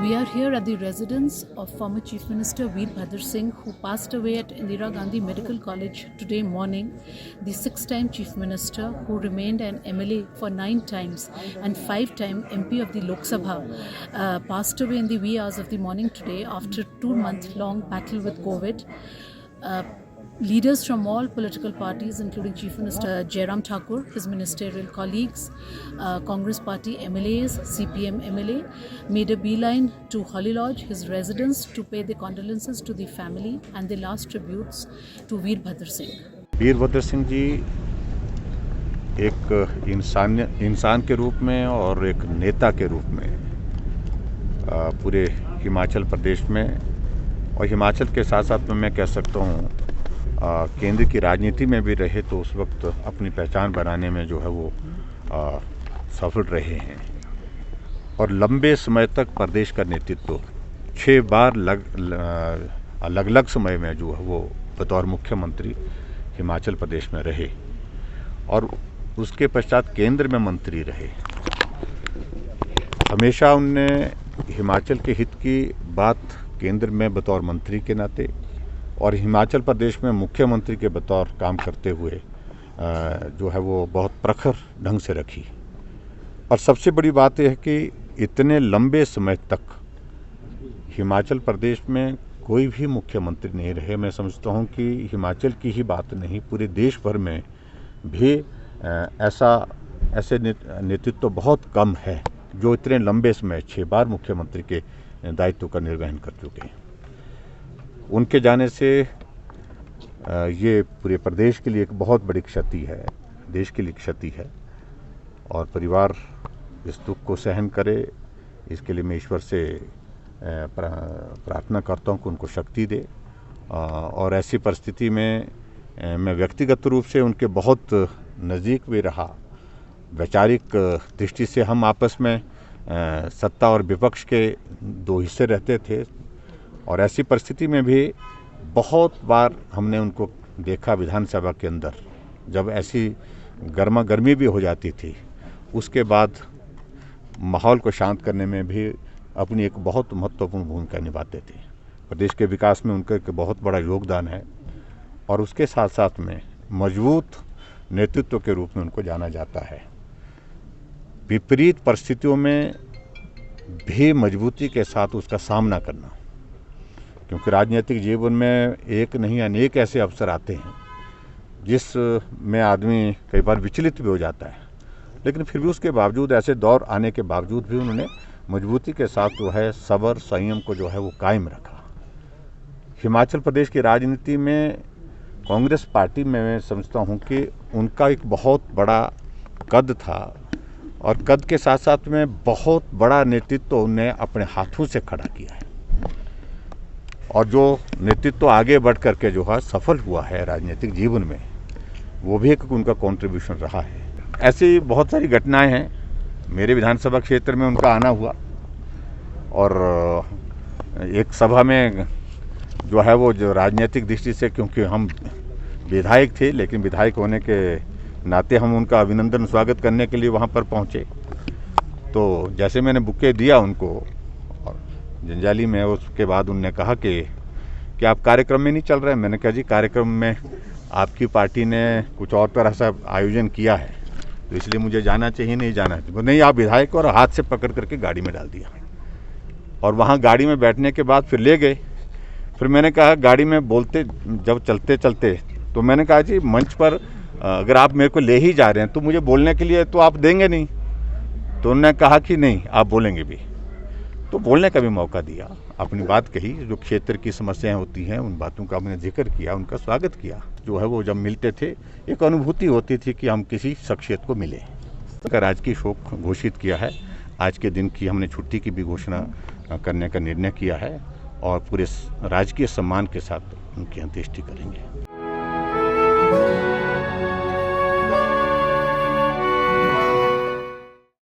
We are here at the residence of former Chief Minister Veerbhadra Singh, who passed away at Indira Gandhi Medical College today morning. The six-time Chief Minister, who remained an MLA for 9 times and 5-time MP of the Lok Sabha, passed away in the wee hours of the morning today after 2-month-long battle with COVID. Leaders from all political parties, including Chief Minister Jairam Thakur, his ministerial colleagues, Congress Party MLAs, CPM MLA, made a beeline to Holly Lodge, his residence, to pay their condolences to the family and their last tributes to Veerbhadra Singh. Virbhadra Singh ji एक इंसान के रूप में और एक नेता के रूप में पूरे हिमाचल प्रदेश में और हिमाचल के साथ साथ में मैं कह सकता हूँ केंद्र की राजनीति में भी रहे तो उस वक्त अपनी पहचान बनाने में जो है वो सफल रहे हैं और लंबे समय तक प्रदेश का नेतृत्व 6 बार अलग अलग समय में जो है वो बतौर मुख्यमंत्री हिमाचल प्रदेश में रहे और उसके पश्चात केंद्र में मंत्री रहे। हमेशा उनने हिमाचल के हित की बात केंद्र में बतौर मंत्री के नाते और हिमाचल प्रदेश में मुख्यमंत्री के बतौर काम करते हुए जो है वो बहुत प्रखर ढंग से रखी। और सबसे बड़ी बात यह है कि इतने लंबे समय तक हिमाचल प्रदेश में कोई भी मुख्यमंत्री नहीं रहे। मैं समझता हूँ कि हिमाचल की ही बात नहीं, पूरे देश भर में भी ऐसे नेतृत्व बहुत कम है जो इतने लंबे समय 6 बार मुख्यमंत्री के दायित्व का निर्वहन कर चुके हैं। उनके जाने से ये पूरे प्रदेश के लिए एक बहुत बड़ी क्षति है, देश के लिए क्षति है और परिवार इस दुख को सहन करे, इसके लिए मैं ईश्वर से प्रार्थना करता हूँ कि उनको शक्ति दे। और ऐसी परिस्थिति में मैं व्यक्तिगत रूप से उनके बहुत नज़दीक भी रहा। वैचारिक दृष्टि से हम आपस में सत्ता और विपक्ष के 2 हिस्से रहते थे और ऐसी परिस्थिति में भी बहुत बार हमने उनको देखा विधानसभा के अंदर, जब ऐसी गर्मा गर्मी भी हो जाती थी, उसके बाद माहौल को शांत करने में भी अपनी एक बहुत महत्वपूर्ण भूमिका निभाते थे। प्रदेश के विकास में उनका एक बहुत बड़ा योगदान है और उसके साथ साथ में मजबूत नेतृत्व के रूप में उनको जाना जाता है। विपरीत परिस्थितियों में भी मजबूती के साथ उसका सामना करना, क्योंकि राजनीतिक जीवन में एक नहीं अनेक ऐसे अवसर आते हैं जिस में आदमी कई बार विचलित भी हो जाता है, लेकिन फिर भी उसके बावजूद ऐसे दौर आने के बावजूद भी उन्होंने मजबूती के साथ जो है सब्र संयम को जो है वो कायम रखा। हिमाचल प्रदेश की राजनीति में कांग्रेस पार्टी में मैं समझता हूँ कि उनका एक बहुत बड़ा कद था और कद के साथ साथ में बहुत बड़ा नेतृत्व उन्हें अपने हाथों से खड़ा किया है और जो नेतृत्व आगे बढ़ करके जो है सफल हुआ है राजनीतिक जीवन में, वो भी एक उनका कंट्रीब्यूशन रहा है। ऐसी बहुत सारी घटनाएं हैं। मेरे विधानसभा क्षेत्र में उनका आना हुआ और एक सभा में जो है वो जो राजनीतिक दृष्टि से, क्योंकि हम विधायक थे, लेकिन विधायक होने के नाते हम उनका अभिनंदन स्वागत करने के लिए वहाँ पर पहुँचे। तो जैसे मैंने बुके दिया उनको और जंजाली में, उसके बाद उनने कहा कि आप कार्यक्रम में नहीं चल रहे हैं। मैंने कहा जी कार्यक्रम में आपकी पार्टी ने कुछ और तरह से आयोजन किया है तो इसलिए मुझे जाना चाहिए, नहीं जाना है। नहीं, आप विधायक, और हाथ से पकड़ करके गाड़ी में डाल दिया और वहाँ गाड़ी में बैठने के बाद फिर ले गए। फिर मैंने कहा गाड़ी में बोलते जब चलते चलते तो मैंने कहा जी मंच पर अगर आप मेरे को ले ही जा रहे हैं तो मुझे बोलने के लिए तो आप देंगे नहीं। तो उन्होंने कहा कि नहीं, आप बोलेंगे भी। तो बोलने का भी मौका दिया, अपनी बात कही, जो क्षेत्र की समस्याएं होती हैं उन बातों का हमने जिक्र किया, उनका स्वागत किया। जो है वो जब मिलते थे एक अनुभूति होती थी कि हम किसी शख्सियत को मिले। राजकीय शोक घोषित किया है। आज के दिन की हमने छुट्टी की भी घोषणा करने का निर्णय किया है और पूरे राजकीय सम्मान के साथ उनकी अंत्येष्टि करेंगे।